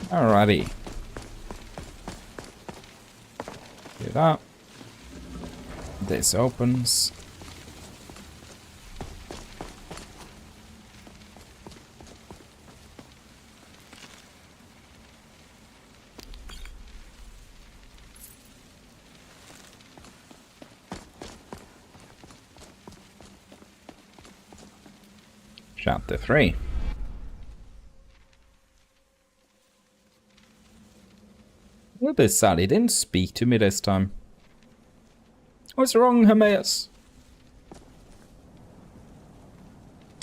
Alrighty. Do that. This opens. Chapter 3. A little bit sad he didn't speak to me this time. What's wrong, Hermaeus?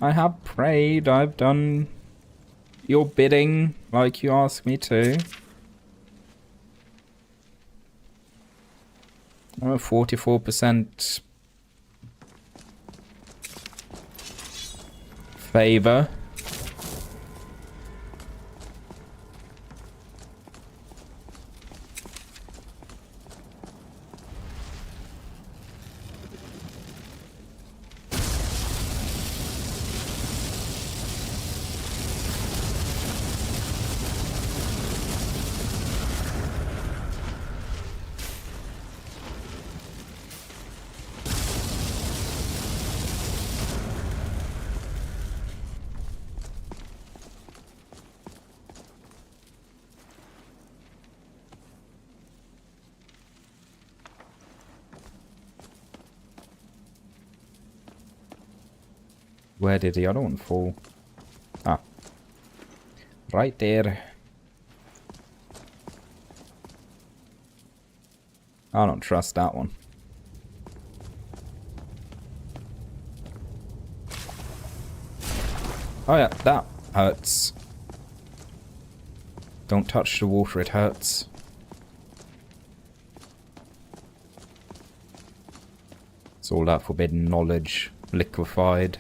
I have prayed, I've done your bidding like you asked me to. Oh, 44% favor. Where did the other one fall? Ah. Right there. I don't trust that one. Oh yeah, that hurts. Don't touch the water, it hurts. It's all that forbidden knowledge liquefied.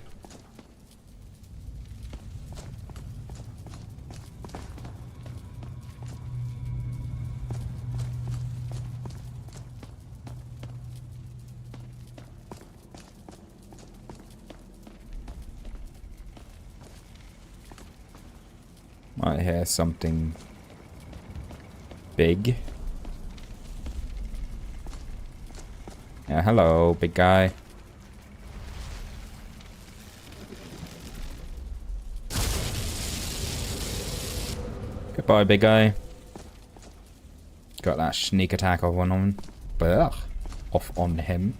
I hear something big. Yeah, hello, big guy. Goodbye, big guy. Got that sneak attack off on him. Ugh, off on him.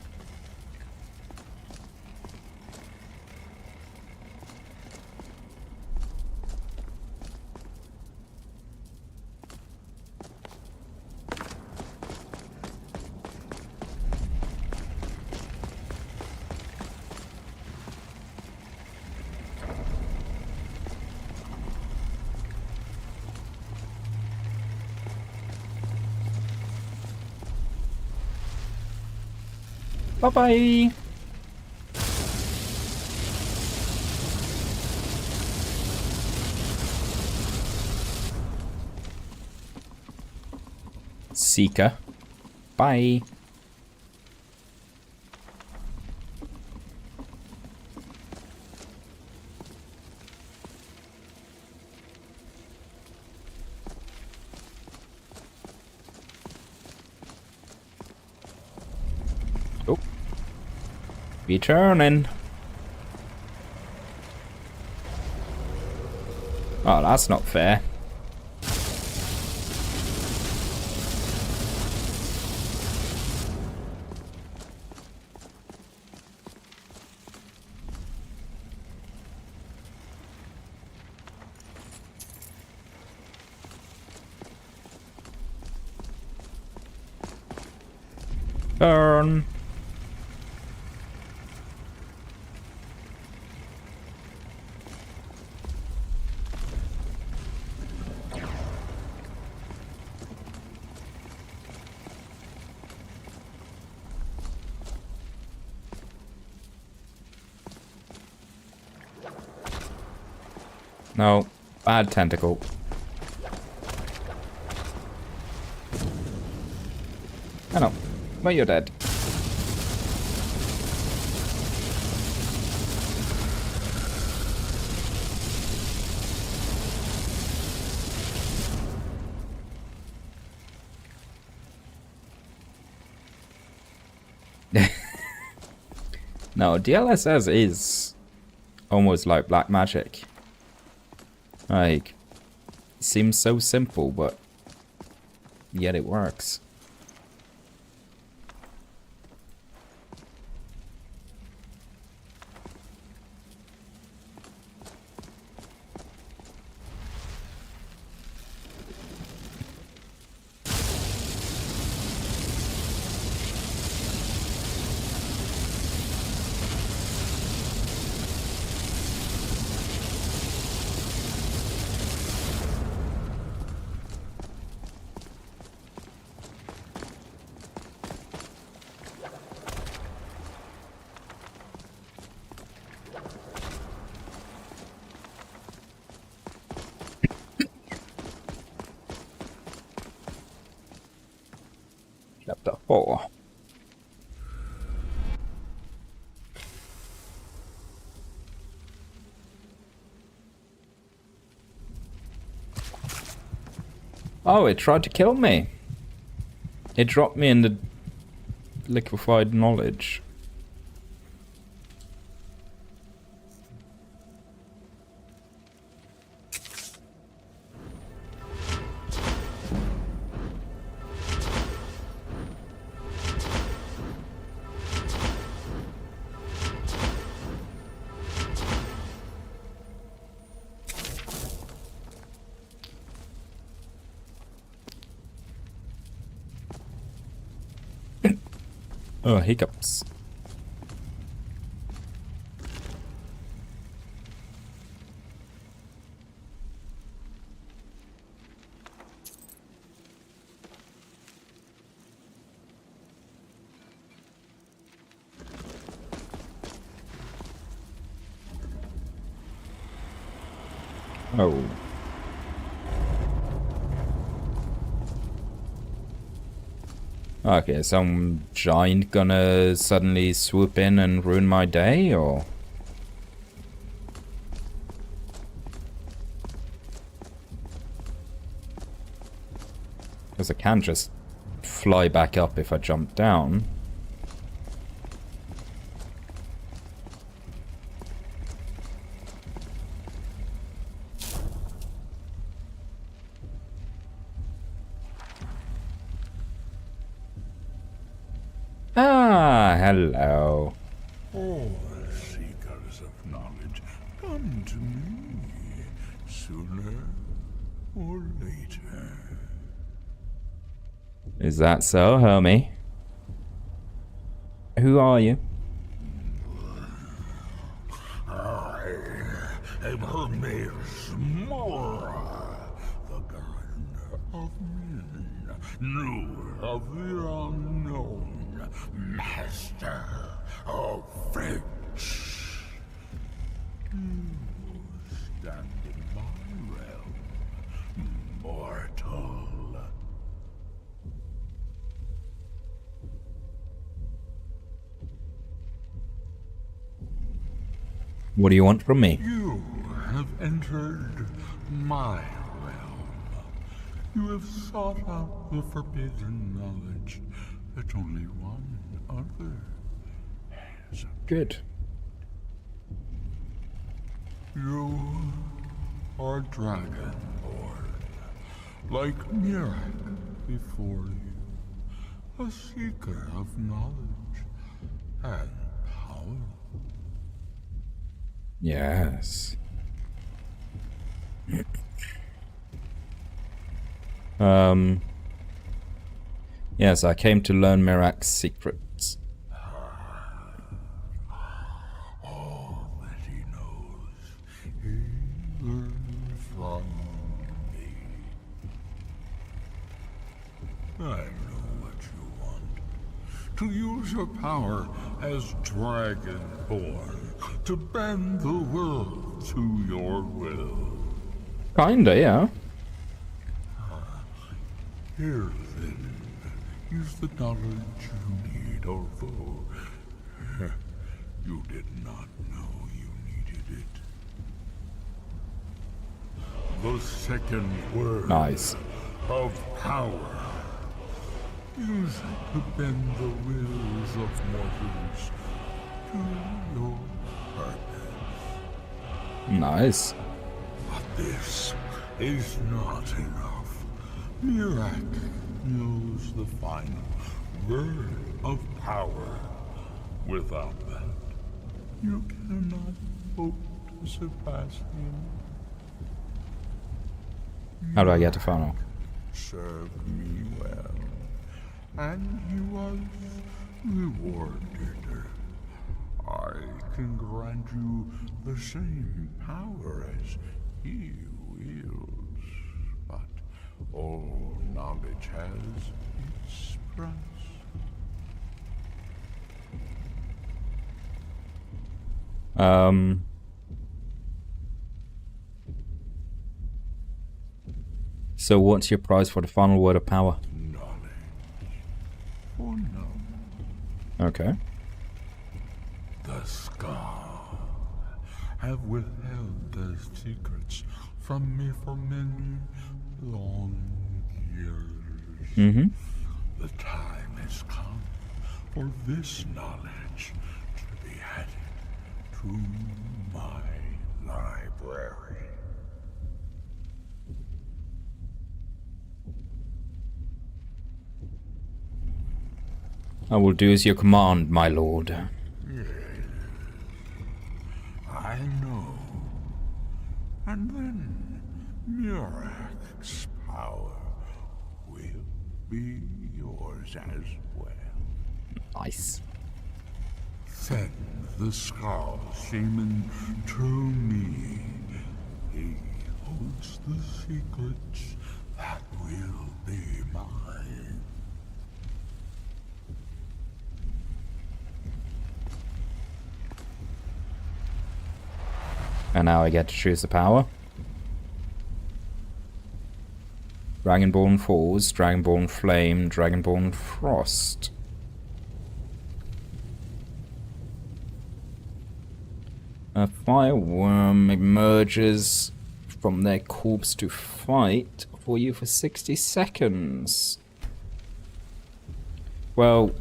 Bye-bye! Seeker. Bye. Oh. Returning. Oh, that's not fair. Burn. No, bad tentacle. I know, but you're dead. No, DLSS is almost like black magic. Like, it seems so simple, but yet it works. Chapter 4. Oh, it tried to kill me. It dropped me in the liquefied knowledge. Oh, hiccups. Oh. Okay, some giant gonna suddenly swoop in and ruin my day, or? Because I can just fly back up if I jump down. Ah, hello. All seekers of knowledge, come to me, sooner or later. Is that so, homie? Who are you? I am Hermes Mora, the gardener of men, knower of the unknown, master of fates. You stand in my realm, mortal. What do you want from me? You have entered my realm. You have sought out the forbidden knowledge that only one other has. Good. You are dragonborn, like Mirak before you, a seeker of knowledge and power. Yes. Yes, I came to learn Mirak's secrets. All that he knows, he learned from me. I know what you want. To use your power as Dragonborn, to bend the world to your will. Kinda, yeah. Here then, use the knowledge you need, although you did not know you needed it. The second word Nice. of power. Use it to bend the wills of mortals to your purpose. Nice. But this is not enough. Mirak knows the final word of power. Without that, you cannot hope to surpass him. How do I get to final? Served me well, and he was rewarded. I can grant you the same power as he wields, but all knowledge has its price. So what's your prize for the final word of power? Knowledge. For no. Okay. The Skull have withheld their secrets from me for many long years. Mm-hmm. The time has come for this knowledge to be added to my library. I will do as you command, my lord. Yes, I know. And then Murak's power will be yours as well. Nice. Send the Skull Shaman to me. He holds the secrets that will be mine. And now I get to choose the power. Dragonborn Force, Dragonborn Flame, Dragonborn Frost. A fireworm emerges from their corpse to fight for you for 60 seconds. Well...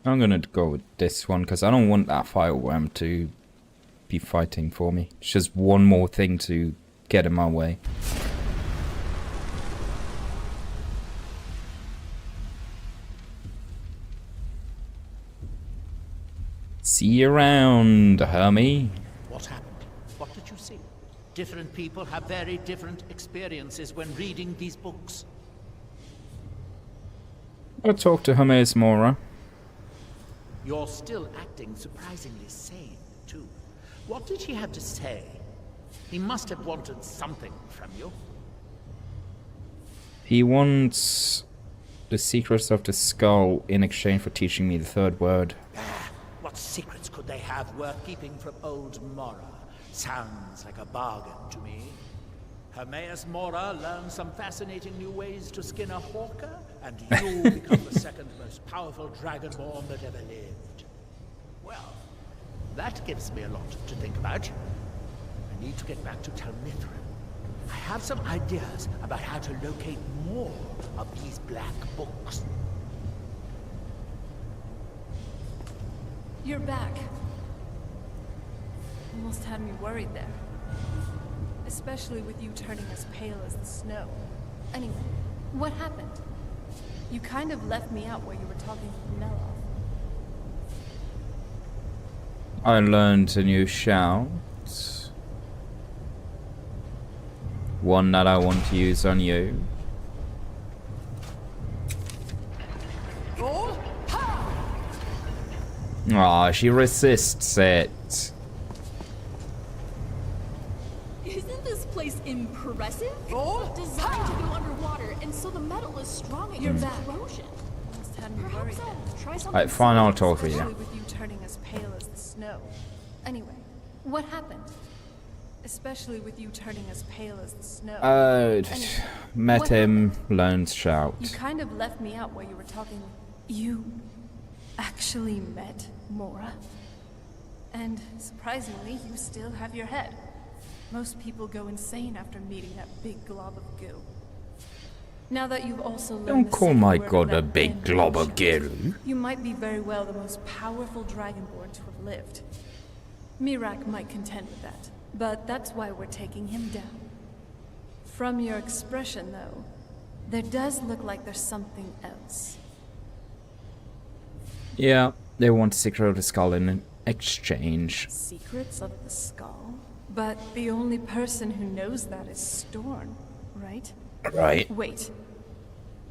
I'm gonna go with this one because I don't want that fireworm to be fighting for me. It's just one more thing to get in my way. See you around, Hermie. What happened? What did you see? Different people have very different experiences when reading these books. I'll talk to Hermes Mora. You're still acting surprisingly sane, too. What did he have to say? He must have wanted something from you. He wants the secrets of the skull in exchange for teaching me the third word. What secrets could they have worth keeping from old Mora? Sounds like a bargain to me. Hermaeus Mora learned some fascinating new ways to skin a hawker, and you become the second most powerful dragonborn that ever lived. Well, that gives me a lot to think about. I need to get back to Talmithrin. I have some ideas about how to locate more of these black books. You're back. Almost had me worried there. Especially with you turning as pale as the snow. Anyway, what happened? You kind of left me out while you were talking with Meloth. I learned a new shout. One that I want to use on you. Aw, she resists it. Isn't this place impressive? Designed to go underwater, and so the metal is strong against corrosion. Almost had me worried Perhaps there. I'll try something. Alright, fine, I'll talk for Especially you. with you turning as pale as the snow. Anyway, what happened? Especially with you turning as pale as the snow. Met What him, learned shout. You kind of left me out while you were talking. You actually met Mora. And surprisingly, you still have your head. Most people go insane after meeting that big glob of goo. Now that you've also learned Don't the call second my word god of a that big end glob of bullshit, goo. you might be very well the most powerful dragonborn to have lived. Mirak might contend with that, but that's why we're taking him down. From your expression, though, there does look like there's something else. Yeah, they want to secure the skull in exchange. Secrets of the skull? But the only person who knows that is Storm, right? Right. Wait.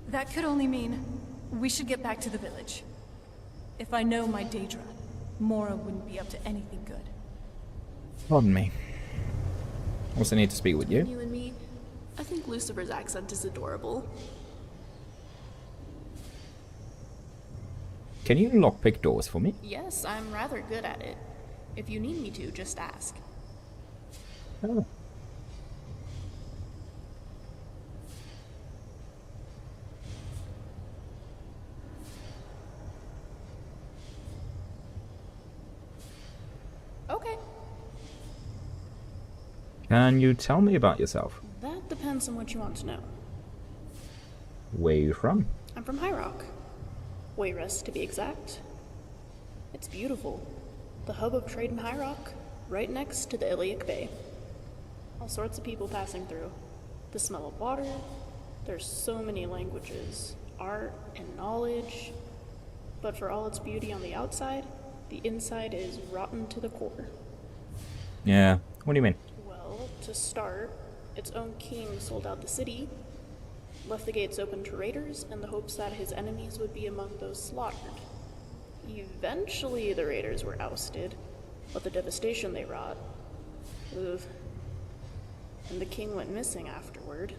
That could only mean we should get back to the village. If I know my Daedra, Mora wouldn't be up to anything good. Pardon me. Also need to speak with you. You and me, I think Lucifer's accent is adorable. Can you lockpick doors for me? Yes, I'm rather good at it. If you need me to, just ask. Oh. Okay. Can you tell me about yourself? That depends on what you want to know. Where are you from? I'm from High Rock. Wayrest, to be exact. It's beautiful. The hub of trade in High Rock, right next to the Iliac Bay. All sorts of people passing through. The smell of water. There's so many languages, art, and knowledge. But for all its beauty on the outside, the inside is rotten to the core. Yeah. What do you mean? Well, to start, its own king sold out the city, left the gates open to raiders in the hopes that his enemies would be among those slaughtered. Eventually, the raiders were ousted, but the devastation they wrought. Ugh. And the king went missing afterward.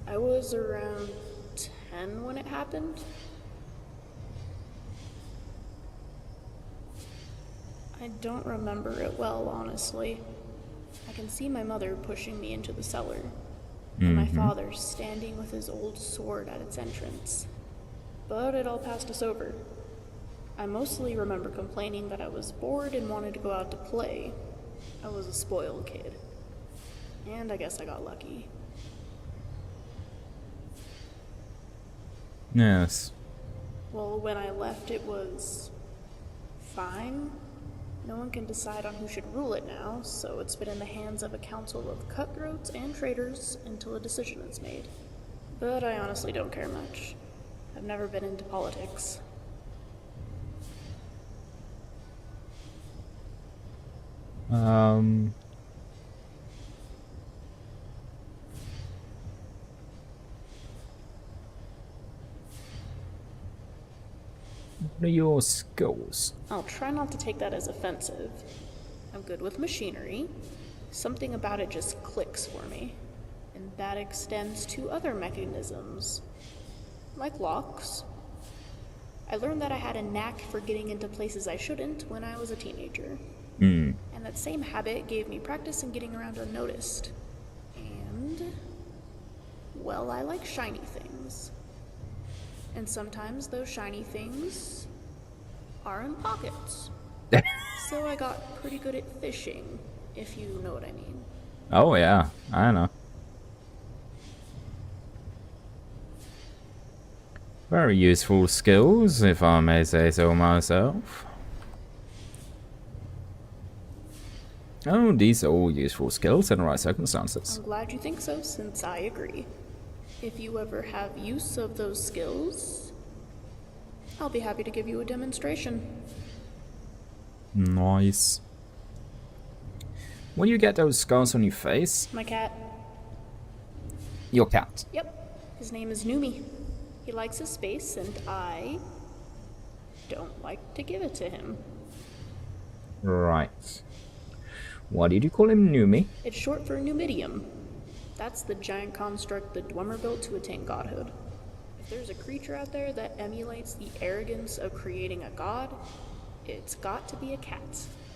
I was around 10 when it happened. I don't remember it well, honestly. I can see my mother pushing me into the cellar, and my father standing with his old sword at its entrance. But it all passed us over. I mostly remember complaining that I was bored and wanted to go out to play. I was a spoiled kid. And I guess I got lucky. Yes. Well, when I left, it was fine. No one can decide on who should rule it now, so it's been in the hands of a council of cutthroats and traitors until a decision is made. But I honestly don't care much. I've never been into politics. What are your skills? I'll try not to take that as offensive. I'm good with machinery. Something about it just clicks for me. And that extends to other mechanisms, like locks. I learned that I had a knack for getting into places I shouldn't when I was a teenager. And that same habit gave me practice in getting around unnoticed. And, well, I like shiny things. And sometimes those shiny things are in pockets. So I got pretty good at fishing, if you know what I mean. Oh yeah, I know. Very useful skills, if I may say so myself. Oh, these are all useful skills in the right circumstances. I'm glad you think so, since I agree. If you ever have use of those skills, I'll be happy to give you a demonstration. Nice. When you get those scars on your face, My cat. your cat. Yep. His name is Numi. He likes his space, and I don't like to give it to him. Right. Why did you call him Numi? It's short for Numidium. That's the giant construct the Dwemer built to attain godhood. If there's a creature out there that emulates the arrogance of creating a god, it's got to be a cat.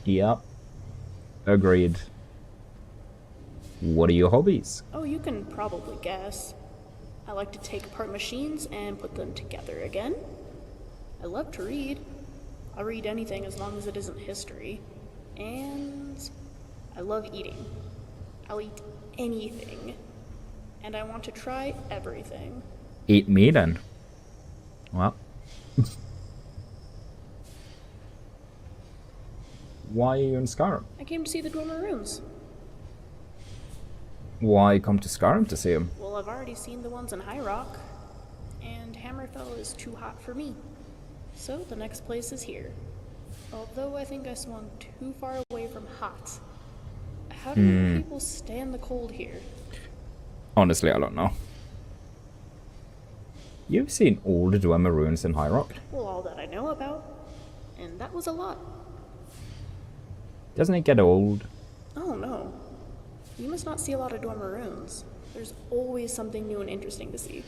Yep. Agreed. What are your hobbies? Oh, you can probably guess. I like to take apart machines and put them together again. I love to read. I'll read anything as long as it isn't history. And I love eating. I'll eat anything. And I want to try everything. Eat me then. Well. Why are you in Skyrim? I came to see the Dwemer runes. Why come to Skyrim to see them? Well, I've already seen the ones in High Rock. And Hammerfell is too hot for me. So the next place is here. Although I think I swung too far away from hot. How do people stand the cold here? Honestly, I don't know. You've seen all the Dwemer ruins in High Rock? Well, all that I know about. And that was a lot. Doesn't it get old? Oh no. You must not see a lot of Dwemer runes. There's always something new and interesting to see.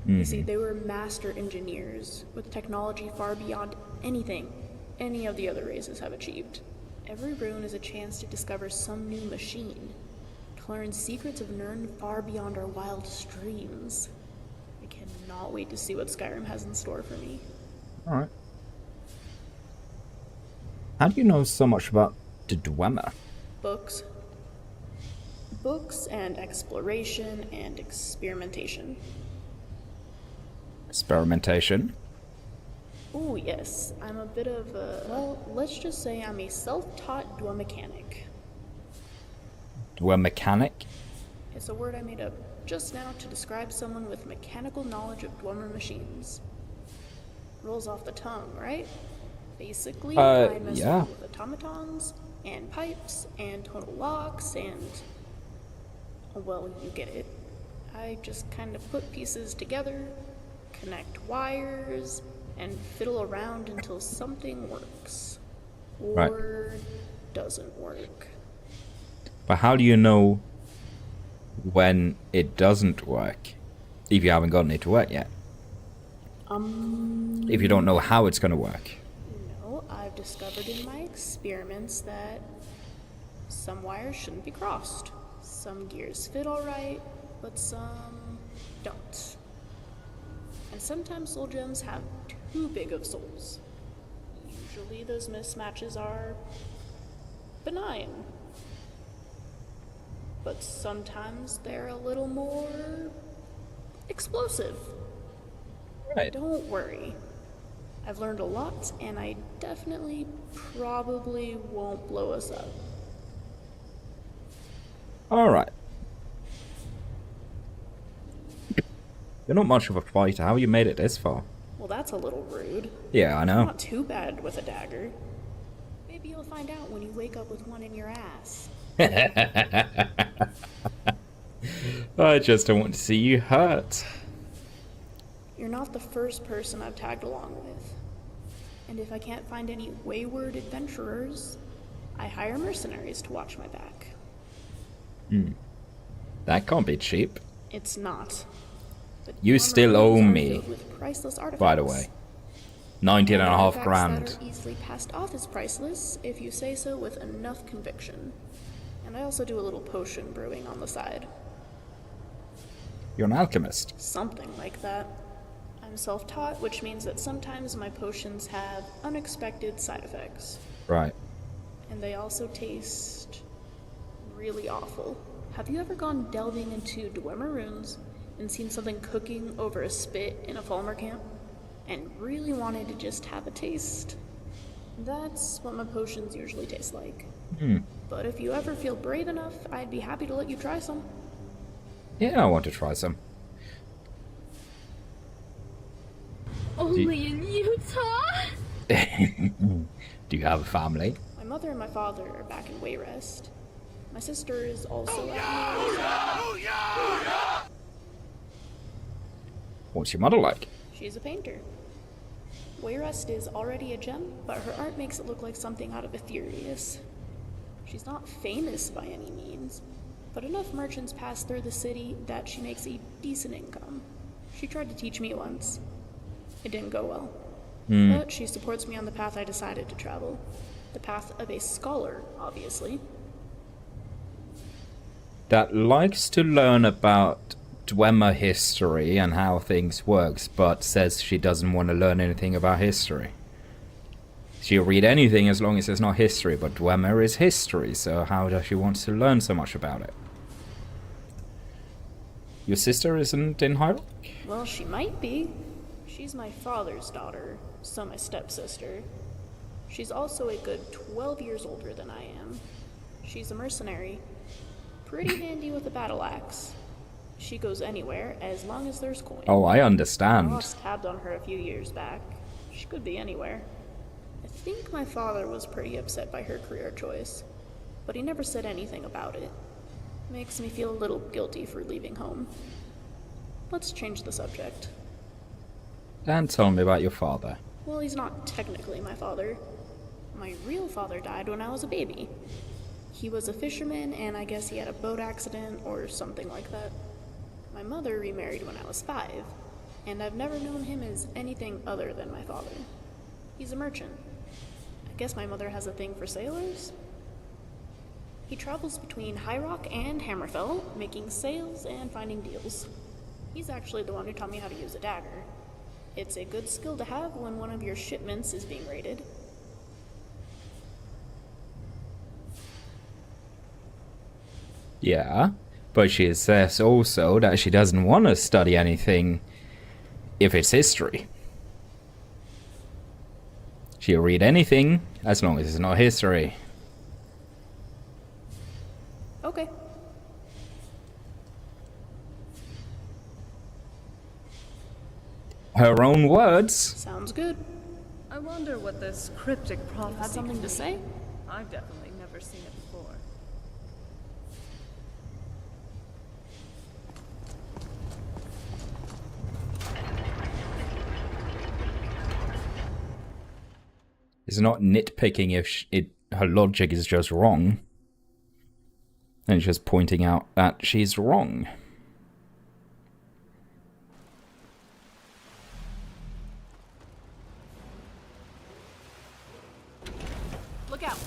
You see, they were master engineers with technology far beyond anything any of the other races have achieved. Every rune is a chance to discover some new machine, to learn secrets of Nirn far beyond our wildest dreams. I cannot wait to see what Skyrim has in store for me. Alright. How do you know so much about the Dwemer? Books. Books and exploration and experimentation. Experimentation? Oh yes, I'm a bit of a... Well, let's just say I'm a self-taught Dwemer mechanic. Dwemer mechanic? It's a word I made up just now to describe someone with mechanical knowledge of Dwemer machines. Rolls off the tongue, right? Basically, I mess yeah. with automatons, and pipes, and tonal locks, and... well, you get it. I just kind of put pieces together, connect wires, and fiddle around until something works. Or doesn't work. But how do you know when it doesn't work? If you haven't gotten it to work yet? If you don't know how it's gonna work? No, I've discovered in my experiments that some wires shouldn't be crossed. Some gears fit alright, but some don't. And sometimes soul gems have too big of souls. Usually those mismatches are benign. But sometimes they're a little more explosive. Right. Don't worry. I've learned a lot, and I definitely probably won't blow us up. Alright. You're not much of a fighter. How you made it this far? Well, that's a little rude. Yeah, I know. Not too bad with a dagger. Maybe you'll find out when you wake up with one in your ass. I just don't want to see you hurt. You're not the first person I've tagged along with. And if I can't find any wayward adventurers, I hire mercenaries to watch my back. That can't be cheap. It's not. But You Dwemer still owe runes are me, filled with priceless artifacts. by the way. 19.5 Artifacts grand. that are easily passed off as priceless if you say so with enough conviction. And I also do a little potion brewing on the side. You're an alchemist. Something like that. I'm self-taught, which means that sometimes my potions have unexpected side effects. Right. And they also taste really awful. Have you ever gone delving into Dwemer runes and seen something cooking over a spit in a Falmer camp? And really wanted to just have a taste? That's what my potions usually taste like. But if you ever feel brave enough, I'd be happy to let you try some. Yeah, I want to try some. Only in Utah? Do you have a family? My mother and my father are back in Wayrest. My sister is also at What's your mother like? She's a painter. Wayrest is already a gem, but her art makes it look like something out of Aetherius. She's not famous by any means, but enough merchants pass through the city that she makes a decent income. She tried to teach me once. It didn't go well. But she supports me on the path I decided to travel. The path of a scholar, obviously. That likes to learn about Dwemer history and how things works, but says she doesn't want to learn anything about history. She'll read anything as long as it's not history, but Dwemer is history, so how does she want to learn so much about it? Your sister isn't in Hyrule? Well, she might be. She's my father's daughter, so my stepsister. She's also a good 12 years older than I am. She's a mercenary. Pretty handy with a battle axe. She goes anywhere as long as there's coin. Oh, I I understand. lost tabs on her a few years back. She could be anywhere. I think my father was pretty upset by her career choice, but he never said anything about it. Makes me feel a little guilty for leaving home. Let's change the subject. And tell me about your father. Well, he's not technically my father. My real father died when I was a baby. He was a fisherman, and I guess he had a boat accident or something like that. My mother remarried when I was 5, and I've never known him as anything other than my father. He's a merchant. I guess my mother has a thing for sailors? He travels between High Rock and Hammerfell, making sales and finding deals. He's actually the one who taught me how to use a dagger. It's a good skill to have when one of your shipments is being raided. Yeah, but she says also that she doesn't want to study anything if it's history. She'll read anything as long as it's not history. Okay. Her own words. Sounds good. I wonder what this cryptic prophecy Have something to say? I've definitely never seen it before. It's not nitpicking if her logic is just wrong. And it's just pointing out that she's wrong. Look out.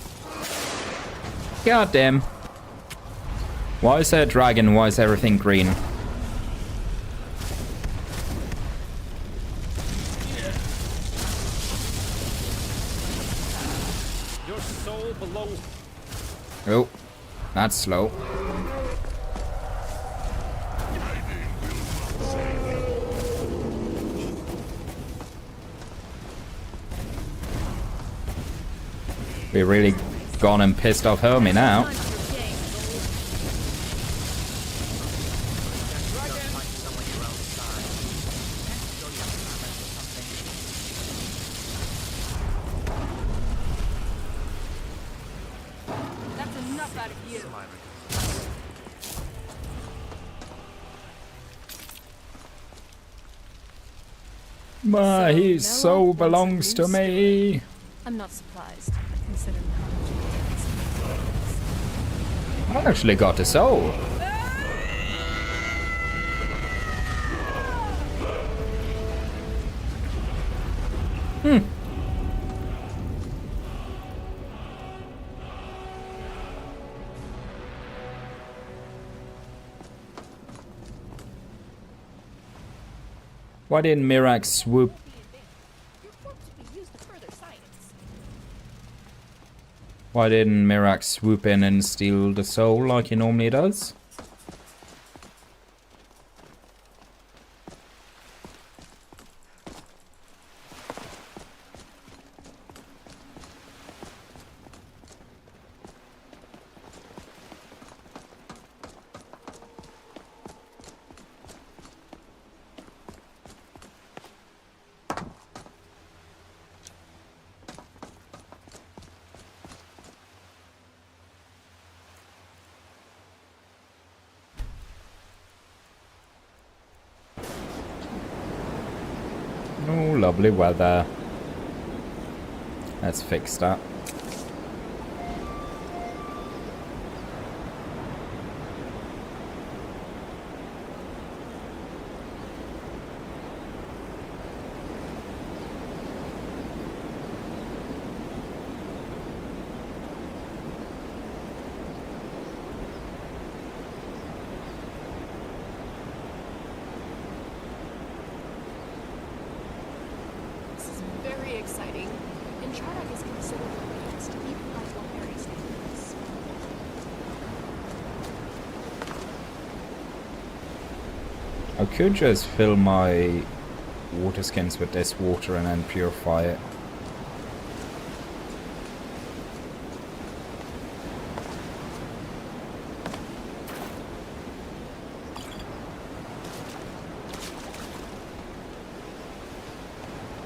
God damn. Why is there a dragon? Why is everything green? Your soul belongs. Oh, that's slow. We really gone and pissed off Hermie now. That's enough out of you. My, So, his no soul one belongs to wants a me. I'm not surprised, considering how much it I actually got a soul. Why didn't Mirax swoop? Why didn't Mirax swoop in and steal the soul like he normally does? Oh, lovely weather. Let's fix that. could just fill my water skins with this water and then purify it.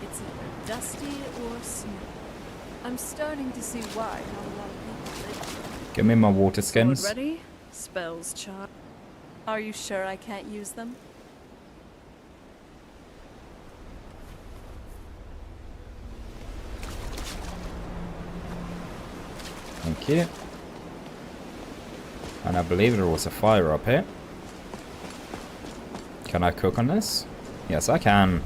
It's either dusty or snowy. I'm starting to see why not a lot of people live here. Give me my water Sword skins. ready? Spells char. Are you sure I can't use them? Thank you. And I believe there was a fire up here. Can I cook on this? Yes, I can.